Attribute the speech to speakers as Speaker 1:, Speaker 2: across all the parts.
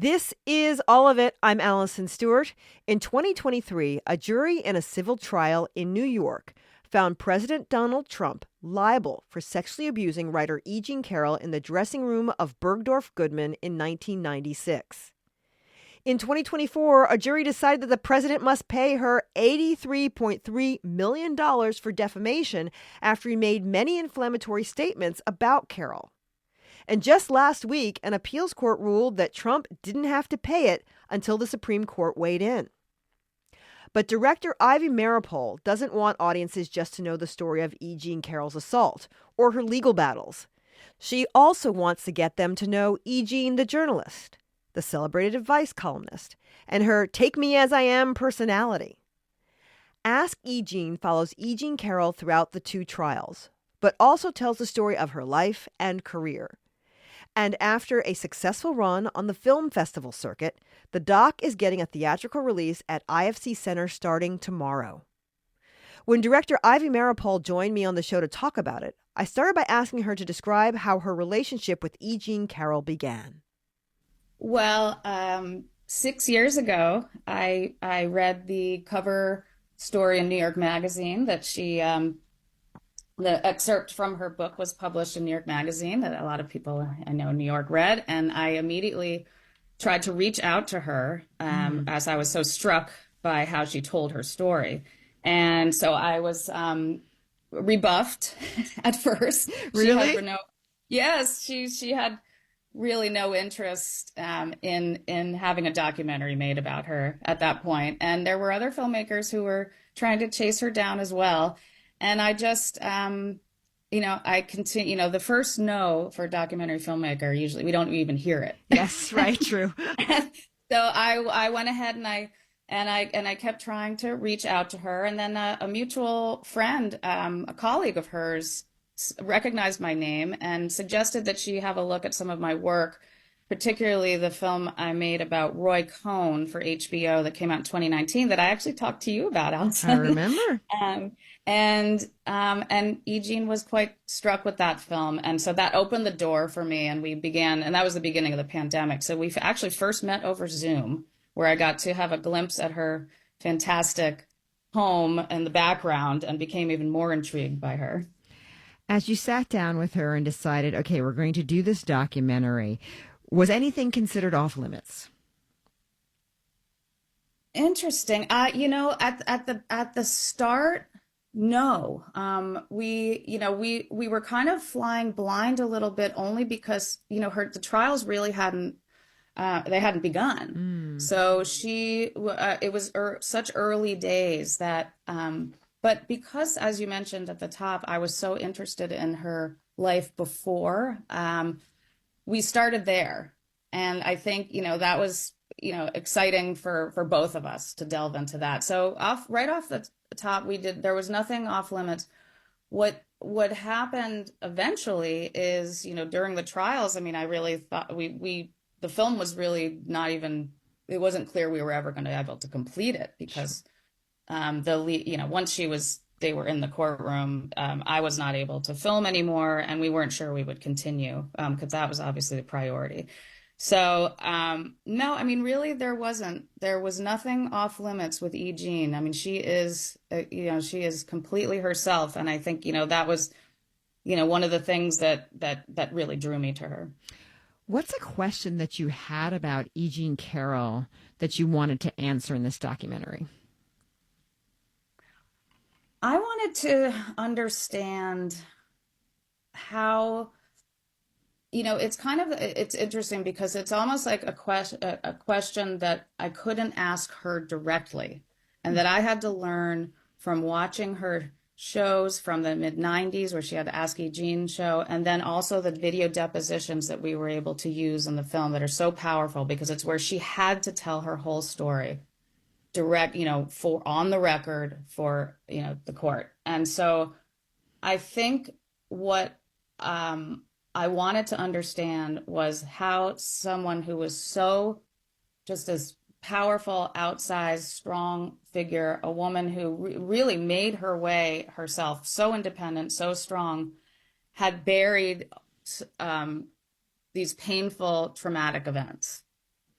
Speaker 1: This is All of It. I'm Allison Stewart. In 2023, a jury in a civil trial in New York found President Donald Trump liable for sexually abusing writer E. Jean Carroll in the dressing room of Bergdorf Goodman in 1996. In 2024, a jury decided that the president must pay her $83.3 million for defamation after he made many inflammatory statements about Carroll. And just last week, an appeals court ruled that Trump didn't have to pay it until the Supreme Court weighed in. But director Ivy Meeropol doesn't want audiences just to know the story of E. Jean Carroll's assault or her legal battles. She also wants to get them to know E. Jean the journalist, the celebrated advice columnist, and her take me as I am personality. Ask E. Jean follows E. Jean Carroll throughout the two trials, but also tells the story of her life and career. And after a successful run on the film festival circuit, the doc is getting a theatrical release at IFC Center starting tomorrow. When director Ivy Meeropol joined me on the show to talk about it, I started by asking her to describe how her relationship with E. Jean Carroll began.
Speaker 2: Well, 6 years ago, I read the cover story in New York Magazine that she the excerpt from her book was published in New York Magazine that a lot of people I know in New York read. And I immediately tried to reach out to her as I was so struck by how she told her story. And so I was rebuffed at first.
Speaker 1: Really?
Speaker 2: Yes, she had really no interest in having a documentary made about her at that point. And there were other filmmakers who were trying to chase her down as well. And I just, I continue, the first no for a documentary filmmaker, usually we don't even hear it.
Speaker 1: Yes, right, true.
Speaker 2: So I went ahead and I kept trying to reach out to her. And then a mutual friend, a colleague of hers, recognized my name and suggested that she have a look at some of my work, particularly the film I made about Roy Cohn for HBO that came out in 2019 that I actually talked to you about, Allison.
Speaker 1: I remember.
Speaker 2: And E. Jean was quite struck with that film. And so that opened the door for me, and we began, and that was the beginning of the pandemic. So we actually first met over Zoom, where I got to have a glimpse at her fantastic home in the background and became even more intrigued by her.
Speaker 1: As you sat down with her and decided, okay, we're going to do this documentary, was anything considered off limits?
Speaker 2: Interesting. At the start, no. We were kind of flying blind a little bit, only because the trials really hadn't begun. So it was such early days that. But because, as you mentioned at the top, I was so interested in her life before, we started there. And I think, that was, exciting for both of us to delve into that. So right off the top, there was nothing off limits. What happened eventually is, during the trials, I mean, I really thought the film was really not even, it wasn't clear we were ever going to be able to complete it because once they were in the courtroom, I was not able to film anymore, and we weren't sure we would continue because that was obviously the priority. So no, I mean, really, there was nothing off limits with E. Jean. I mean, she is completely herself, and I think that was one of the things that really drew me to her.
Speaker 1: What's a question that you had about E. Jean Carroll that you wanted to answer in this documentary?
Speaker 2: I wanted to understand how, it's interesting because it's almost like a question that I couldn't ask her directly, and that I had to learn from watching her shows from the mid-90s where she had the Ask E. Jean show, and then also the video depositions that we were able to use in the film that are so powerful because it's where she had to tell her whole story direct, for on the record for, the court. And so I think what I wanted to understand was how someone who was so just this powerful, outsized, strong figure, a woman who really made her way herself, so independent, so strong, had buried these painful, traumatic events.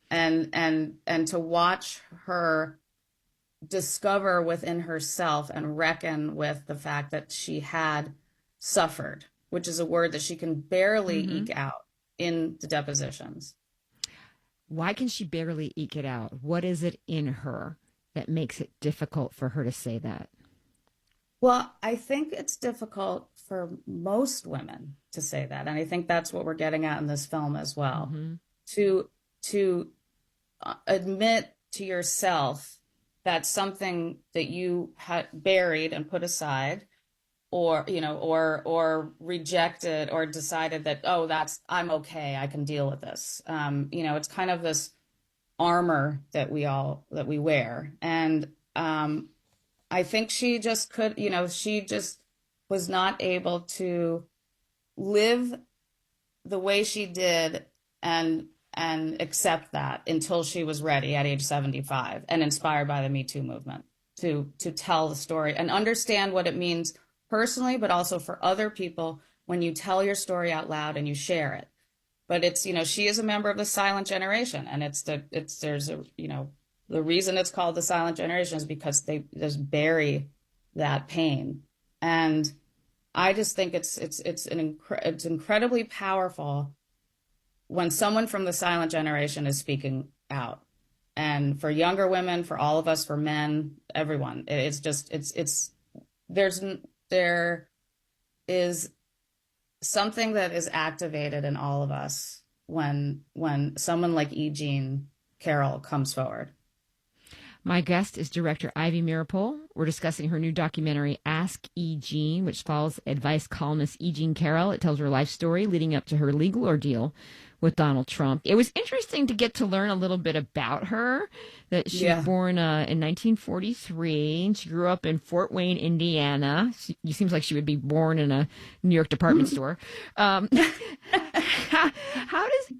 Speaker 2: and to watch her discover within herself and reckon with the fact that she had suffered, which is a word that she can barely eke out in the depositions.
Speaker 3: Why can she barely eke it out? What is it in her that makes it difficult for her to say that?
Speaker 2: Well, I think it's difficult for most women to say that, and I think that's what we're getting at in this film as well. To admit to yourself that something that you had buried and put aside, or or rejected, or decided that, oh, I'm okay, I can deal with this. It's kind of this armor that we wear, and I think she just she just was not able to live the way she did and accept that until she was ready at age 75 and inspired by the Me Too movement to tell the story and understand what it means personally, but also for other people when you tell your story out loud and you share it. But it's, she is a member of the silent generation, and the reason it's called the silent generation is because they just bury that pain. And I just think it's incredibly powerful when someone from the silent generation is speaking out. And for younger women, for all of us, for men, everyone, there is something that is activated in all of us when someone like E. Jean Carroll comes forward.
Speaker 3: My guest is director Ivy Meeropol. We're discussing her new documentary, Ask E. Jean, which follows advice columnist E. Jean Carroll. It tells her life story leading up to her legal ordeal with Donald Trump. It was interesting to get to learn a little bit about her, that she was born in 1943, and she grew up in Fort Wayne, Indiana. It seems like she would be born in a New York department store. How does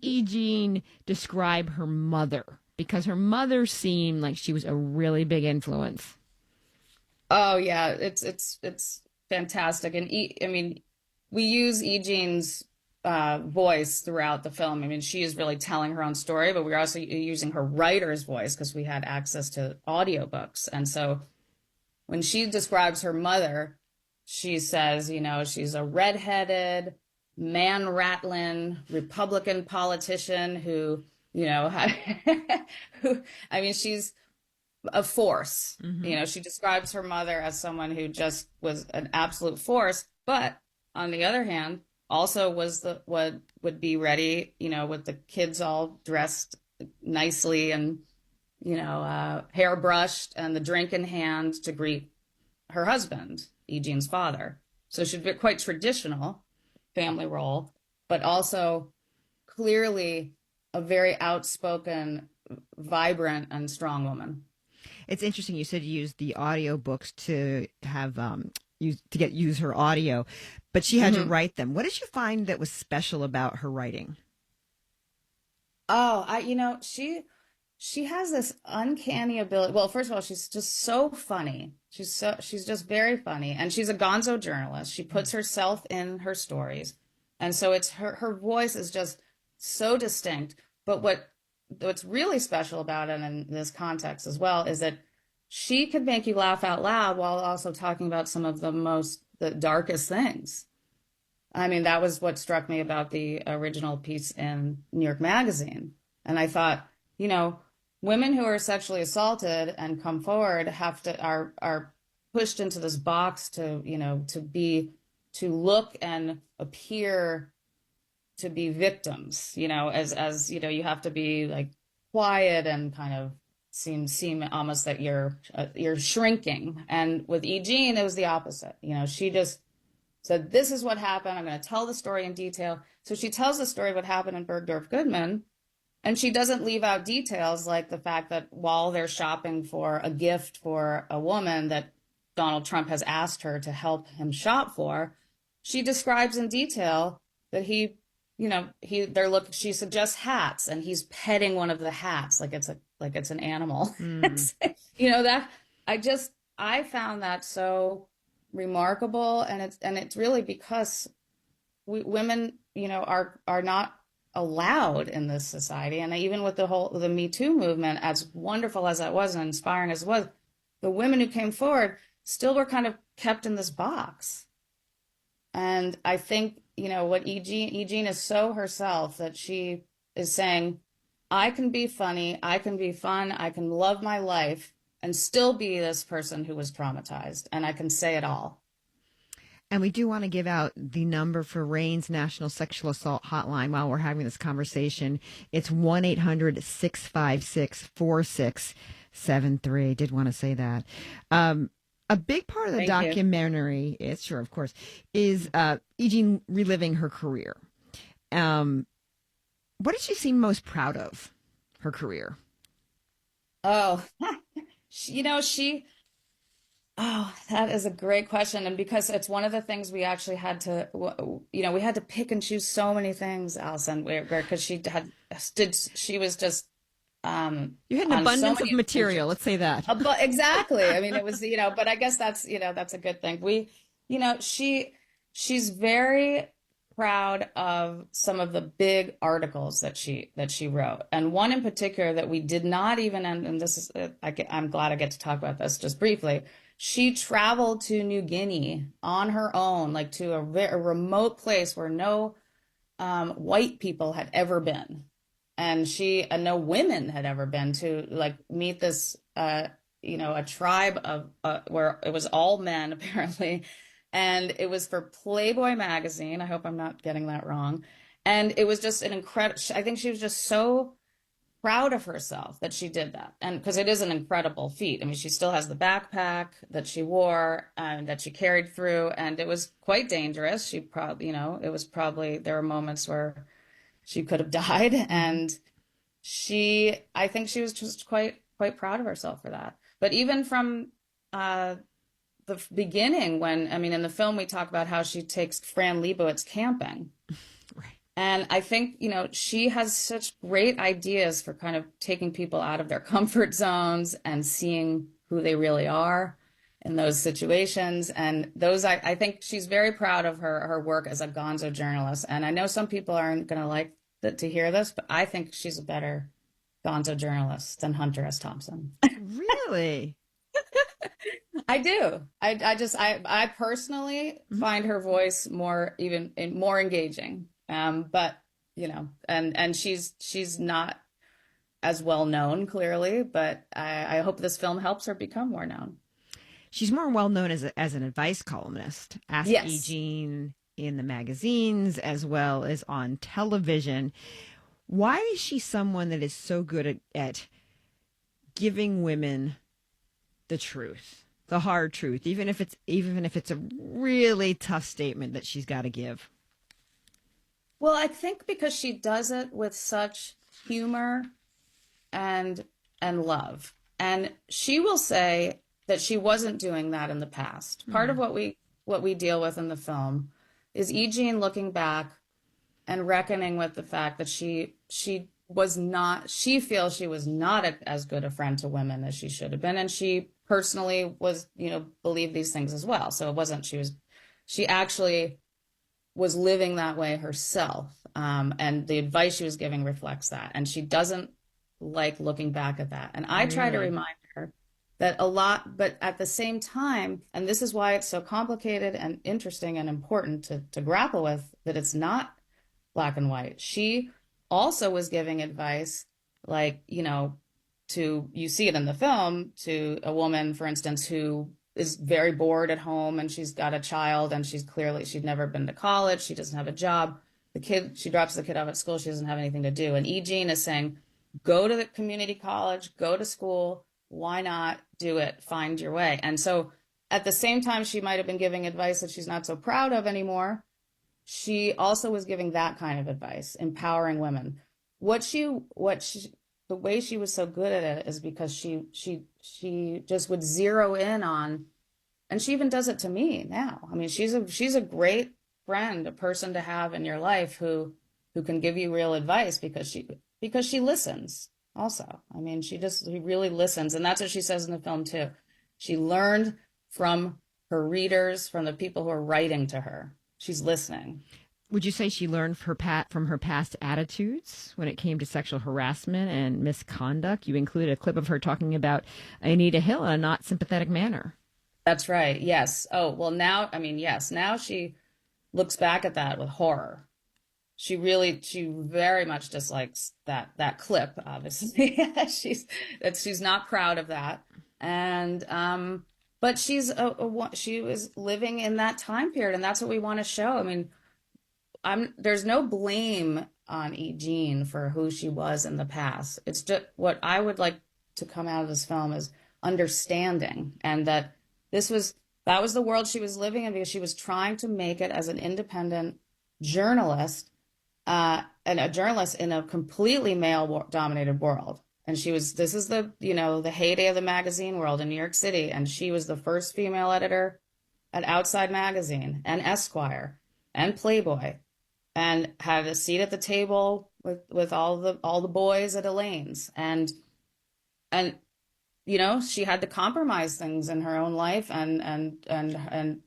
Speaker 3: E. Jean describe her mother? Because her mother seemed like she was a really big influence.
Speaker 2: Oh yeah, it's fantastic, and we use E. Jean's voice throughout the film. I mean, she is really telling her own story, but we're also using her writer's voice because we had access to audiobooks. And so when she describes her mother, she says, she's a redheaded, man-rattling Republican politician who, she's a force. She describes her mother as someone who just was an absolute force, but on the other hand, also was what would be ready, with the kids all dressed nicely and, hair brushed and the drink in hand to greet her husband, E. Jean's father. So she'd be quite traditional family role, but also clearly a very outspoken, vibrant, and strong woman.
Speaker 1: It's interesting. You said you used the audiobooks to have use her audio, but she had to write them. What did you find that was special about her writing?
Speaker 2: Oh, she has this uncanny ability. Well, first of all, she's just so funny. She's just very funny, and she's a gonzo journalist. She puts herself in her stories, and so it's her voice is just so distinct. But what's really special about it in this context as well is that she could make you laugh out loud while also talking about some of the darkest things. I mean, that was what struck me about the original piece in New York Magazine. And I thought, women who are sexually assaulted and come forward are pushed into this box to look and appear to be victims, as you have to be like quiet and kind of seem almost that you're shrinking. And with E. Jean, it was the opposite. She just said, this is what happened. I'm going to tell the story in detail. So she tells the story of what happened in Bergdorf Goodman, and she doesn't leave out details like the fact that while they're shopping for a gift for a woman that Donald Trump has asked her to help him shop for, she describes in detail that she suggests hats, and he's petting one of the hats like it's an animal. I found that so remarkable, and it's really because women, are not allowed in this society. And even with the Me Too movement, as wonderful as that was and inspiring as it was, the women who came forward still were kind of kept in this box. And I think, what Eugene is so herself that she is saying, I can be funny, I can be fun, I can love my life and still be this person who was traumatized, and I can say it all.
Speaker 3: And we do want to give out the number for RAIN's National Sexual Assault Hotline while we're having this conversation. It's 1-800-656-4673. Did want to say that. A big part of the documentary, it's sure, of course, is Eugene reliving her career. What did she seem most proud of, her career?
Speaker 2: Oh, that is a great question. And because it's one of the things we actually had to, we had to pick and choose so many things, Allison, because she was just,
Speaker 3: you had an abundance of material. Let's say that.
Speaker 2: Exactly. I mean, it was, but I guess that's a good thing. She's very proud of some of the big articles that she wrote, and one in particular that we did not even, and this is, I'm glad I get to talk about this just briefly. She traveled to New Guinea on her own, like to a remote place where no white people had ever been, and no women had ever been, to like meet this, a tribe of where it was all men apparently. And it was for Playboy magazine. I hope I'm not getting that wrong. And it was just an incredible, I think she was just so proud of herself that she did that. And because it is an incredible feat. I mean, she still has the backpack that she wore and that she carried through. And it was quite dangerous. She probably, there were moments where she could have died. And I think she was just quite proud of herself for that. But even from, the beginning, in the film we talk about how she takes Fran Lebowitz camping. Right. And I think, she has such great ideas for kind of taking people out of their comfort zones and seeing who they really are in those situations. And those, I think she's very proud of her work as a gonzo journalist. And I know some people aren't going to like to hear this, but I think she's a better gonzo journalist than Hunter S. Thompson.
Speaker 3: Really?
Speaker 2: I do. I personally find her voice more engaging. But and she's not as well known, clearly, but I hope this film helps her become more known.
Speaker 3: She's more well known as an advice columnist. Ask Eugene in the magazines as well as on television. Why is she someone that is so good at giving women the truth, the hard truth, even if it's a really tough statement that she's got to give?
Speaker 2: Well, I think because she does it with such humor and love. And she will say that she wasn't doing that in the past. Part of what we deal with in the film is Eugene looking back and reckoning with the fact that she feels she was not as good a friend to women as she should have been. And she personally was, believed these things as well. So it wasn't, she actually was living that way herself. And the advice she was giving reflects that. And she doesn't like looking back at that. And I try to remind her that a lot, but at the same time, and this is why it's so complicated and interesting and important to grapple with, that it's not black and white. She also was giving advice, like, you see it in the film, to a woman, for instance, who is very bored at home and she's got a child and she'd never been to college. She doesn't have a job. She drops the kid off at school. She doesn't have anything to do. And Eugene is saying, go to the community college, go to school. Why not do it? Find your way. And so at the same time, she might have been giving advice that she's not so proud of anymore. She also was giving that kind of advice, empowering women. The way she was so good at it is because she just would zero in on, and she even does it to me now. I mean, she's a great friend, a person to have in your life who can give you real advice because she listens also. I mean, she really listens. And that's what she says in the film too. She learned from her readers, from the people who are writing to her. She's listening.
Speaker 3: Would you say she learned from her past attitudes when it came to sexual harassment and misconduct? You included a clip of her talking about Anita Hill in a not sympathetic manner.
Speaker 2: That's right. Yes. Oh, well, now, yes, now she looks back at that with horror. She very much dislikes that clip, obviously. She's not proud of that. And, but she was living in that time period, and that's what we want to show. I mean, there's no blame on E. Jean for who she was in the past. It's just what I would like to come out of this film is understanding, and that that was the world she was living in, because she was trying to make it as an independent journalist, and a journalist in a completely male-dominated world. And this is the heyday of the magazine world in New York City, and she was the first female editor at Outside Magazine and Esquire and Playboy, and had a seat at the table with all the boys at Elaine's, and she had to compromise things in her own life and kind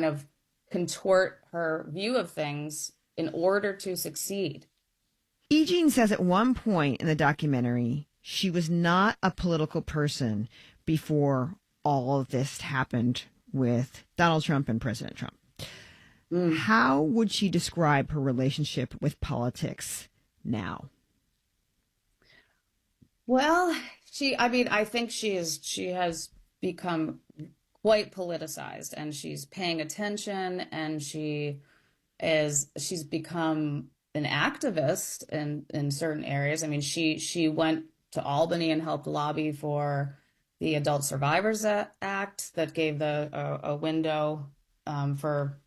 Speaker 2: of contort her view of things in order to succeed.
Speaker 3: E. Jean says at one point in the documentary she was not a political person before all of this happened with Donald Trump and President Trump. How would she describe her relationship with politics now?
Speaker 2: Well, I think she has become quite politicized, and she's paying attention, and she's become an activist in certain areas. I mean, she went to Albany and helped lobby for the Adult Survivors Act that gave a window for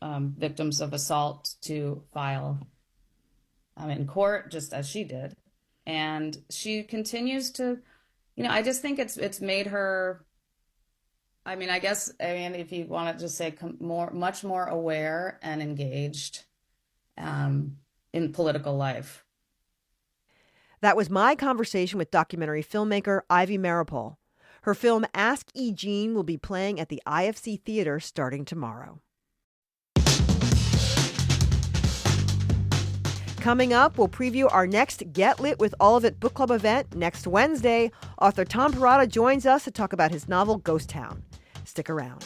Speaker 2: victims of assault to file in court, just as she did. And she continues to, I just think it's made her, if you want to just say much more aware and engaged in political life.
Speaker 1: That was my conversation with documentary filmmaker Ivy Meeropol. Her film Ask E. Jean will be playing at the IFC Theater starting tomorrow. Coming up, we'll preview our next Get Lit with All of It book club event next Wednesday. Author Tom Perrotta joins us to talk about his novel Ghost Town. Stick around.